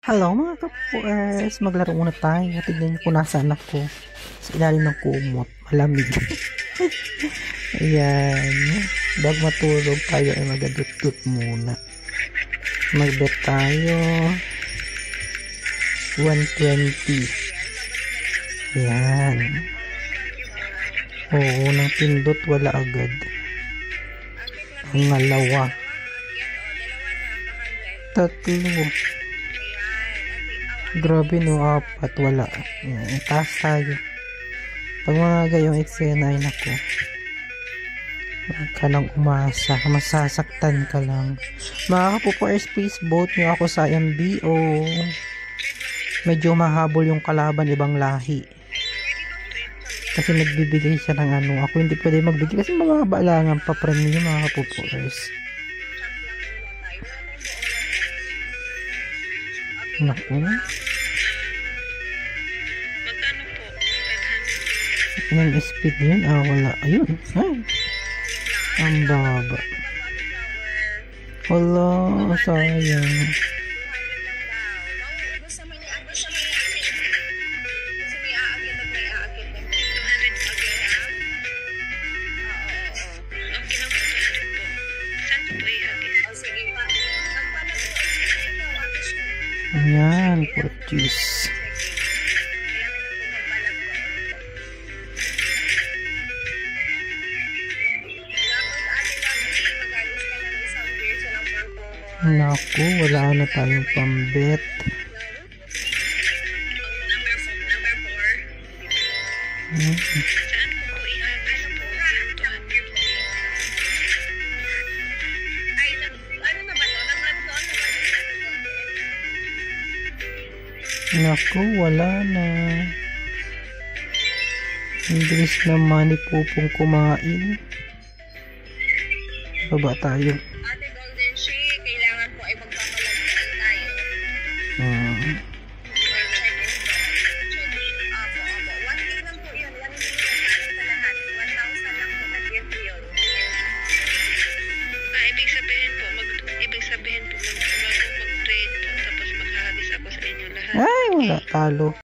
Hello mga kapuers, maglaro muna tayo. Tignan niyo kung nasaan ako. Sa ilalim ng kumot, malamig. Ayan. Bago matulog tayo ay magadut-dut muna. Magbet tayo. 120. Ayan. Oo, nang pindot wala agad. Ang ngalawa. Tatlo. Grabe no, apat, wala. Taas tayo. Pag mga gayong eksena ay nako. Huwag ka nang umasa. Masasaktan ka lang. Mga kapupuers, please vote nyo ako sa MBO. Medyo mahabol yung kalaban, ibang lahi. Kasi nagbibigay siya ng ano. Ako hindi pwede magbigay kasi mababa lang ang pa-premium mga kapupuers. Naku. Anong speed yun? Wala. Ayun. Ay. Ang baba. Wala. Sayang. Ayan. Purchase. Naku, wala na tayong pambet. Naku, wala na. Ang bilis naman ni Pupong kumain. Baba tayo. Ibig sabihin po mag-trade po tapos maghahagis ako sa inyo lahat. Ay, wala, talo.